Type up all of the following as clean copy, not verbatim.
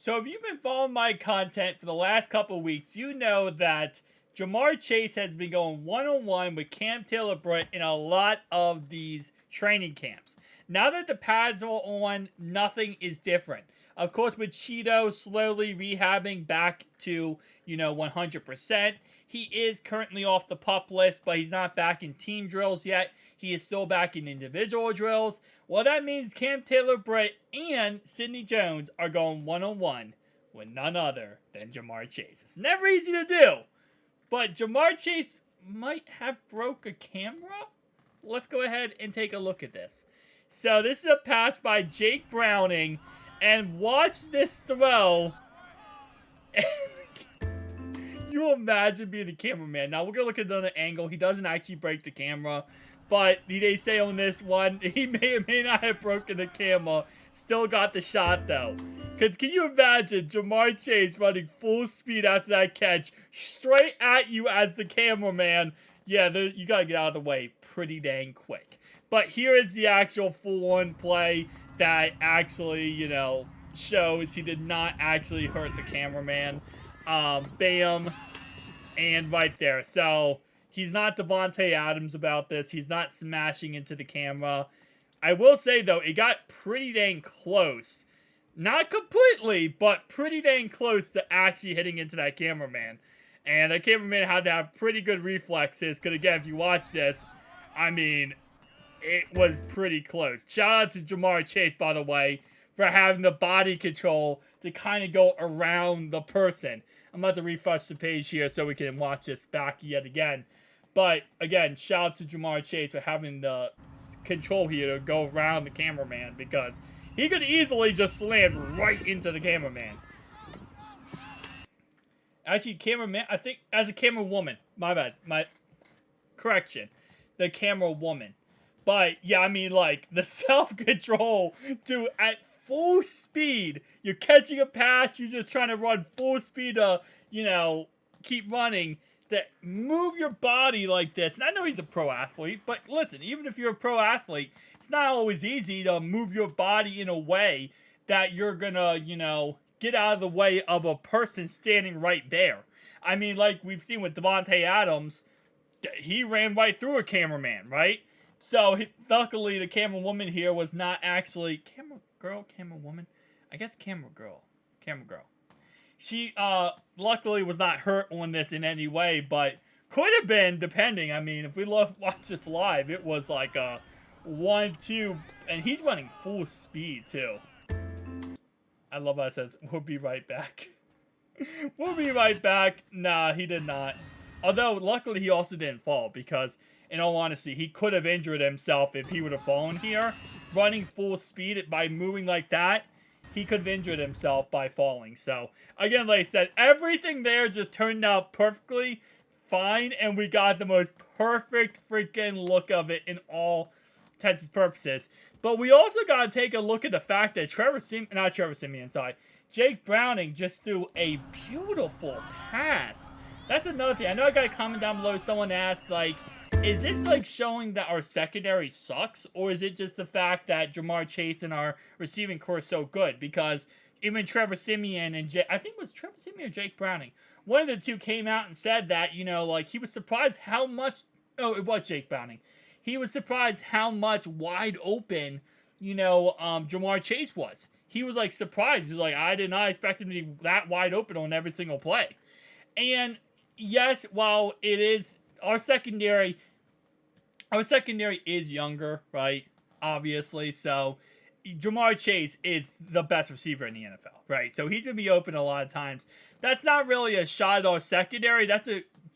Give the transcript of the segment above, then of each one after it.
So if you've been following my content for the last couple of weeks, you know that Jamar Chase has been going one-on-one with Cam Taylor-Britt in a lot of these training camps. Now that the pads are on, nothing is different. Of course, with Cheeto slowly rehabbing back to, 100%. He is currently off the pup list, but he's not back in team drills yet. He is still back in individual drills. Well, that means Cam Taylor-Britt and Sidney Jones are going one-on-one with none other than Jamar Chase. It's never easy to do, but Jamar Chase might have broke a camera. Let's go ahead and take a look at this. So this is a pass by Jake Browning, and watch this throw. You imagine being the cameraman. Now we're gonna look at another angle. He doesn't actually break the camera, but they say on this one he may or may not have broken the camera. Still got the shot though. Cause can you imagine Jamar Chase running full speed after that catch straight at you as the cameraman? Yeah, you gotta get out of the way pretty dang quick. But here is the actual full-on play that actually, shows he did not actually hurt the cameraman. Bam. And right there. So, he's not Devontae Adams about this. He's not smashing into the camera. I will say, though, it got pretty dang close. Not completely, but pretty dang close to actually hitting into that cameraman. And the cameraman had to have pretty good reflexes. Because, again, if you watch this, I mean, it was pretty close. Shout out to Jamar Chase, by the way, for having the body control to kind of go around the person. I'm about to refresh the page here so we can watch this back yet again. But, again, shout out to Jamar Chase for having the control here to go around the cameraman, because he could easily just slam right into the cameraman. Actually, cameraman, I think, as a camera woman. My bad. Correction. The camera woman. But, yeah, I mean, like, the self-control to, at full speed, you're catching a pass, you're just trying to run full speed to, keep running, to move your body like this. And I know he's a pro athlete, but listen, even if you're a pro athlete, it's not always easy to move your body in a way that you're gonna, get out of the way of a person standing right there. I mean, like we've seen with Devontae Adams, he ran right through a cameraman, right? So, luckily, the camera woman here was not actually... Camera girl? Camera woman? I guess camera girl. Camera girl. She, luckily was not hurt on this in any way, but could have been, depending. I mean, if we watch this live, it was like a 1-2, and he's running full speed, too. I love how it says, "We'll be right back." We'll be right back. Nah, he did not. Although, luckily, he also didn't fall, because, in all honesty, he could have injured himself if he would have fallen here. Running full speed by moving like that, he could have injured himself by falling. So, again, like I said, everything there just turned out perfectly fine, and we got the most perfect freaking look of it in all intents and purposes. But we also got to take a look at the fact that Jake Browning just threw a beautiful pass. That's another thing. I know I got a comment down below. Someone asked, like, is this, like, showing that our secondary sucks? Or is it just the fact that Jamar Chase and our receiving core is so good? Because even Trevor Siemian and I think it was Trevor Siemian or Jake Browning. One of the two came out and said that, like, he was surprised how much... Oh, it was Jake Browning. He was surprised how much wide open, Jamar Chase was. He was, like, surprised. He was like, I did not expect him to be that wide open on every single play. And... yes, while it is our secondary is younger, right? Obviously, so Jamar Chase is the best receiver in the NFL, right? So he's gonna be open a lot of times. That's not really a shot at our secondary. That's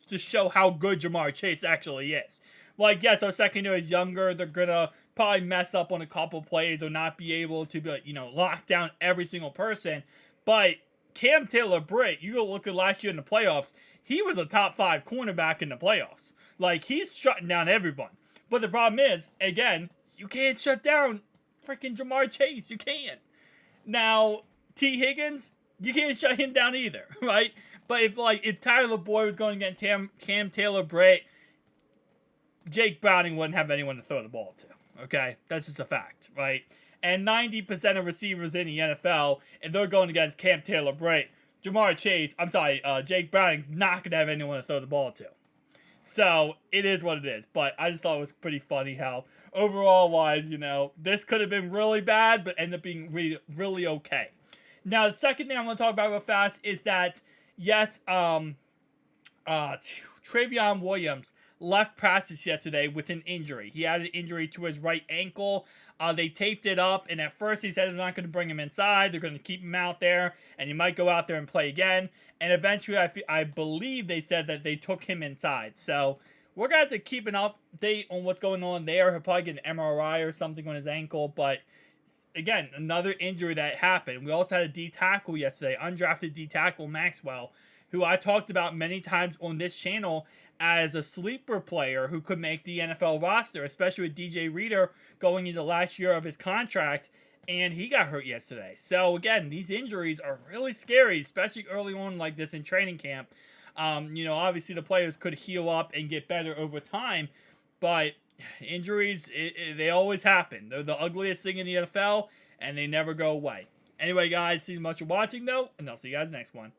to show how good Jamar Chase actually is. Like, yes, our secondary is younger. They're gonna probably mess up on a couple plays or not be able to be, lock down every single person. But Cam Taylor-Britt, you go look at last year in the playoffs, he was a top 5 cornerback in the playoffs. Like, he's shutting down everyone. But the problem is, again, you can't shut down freaking Jamar Chase. You can't. Now, T. Higgins, you can't shut him down either, right? But if Tyler Boyd was going against Cam Taylor-Britt, Jake Browning wouldn't have anyone to throw the ball to. Okay? That's just a fact, right? and 90% of receivers in the NFL, and they're going against Cam Taylor-Britt. Jake Browning's not going to have anyone to throw the ball to. So, it is what it is. But I just thought it was pretty funny how, overall wise, this could have been really bad, but ended up being really, really okay. Now, the second thing I'm going to talk about real fast is that, yes, Travion Williams left practice yesterday with an injury. He had an injury to his right ankle. They taped it up, and at first he said they're not going to bring him inside. They're going to keep him out there, and he might go out there and play again. And eventually, I believe they said that they took him inside. So we're going to have to keep an update on what's going on there. He'll probably get an MRI or something on his ankle, but again, another injury that happened. We also had a D tackle yesterday, undrafted D tackle Maxwell, who I talked about many times on this channel as a sleeper player who could make the NFL roster, especially with DJ Reader going into the last year of his contract, and he got hurt yesterday. So again, these injuries are really scary, especially early on like this in training camp. Obviously the players could heal up and get better over time, but injuries, they always happen. They're the ugliest thing in the NFL, and they never go away. Anyway, guys, thanks so much for watching, though, and I'll see you guys next one.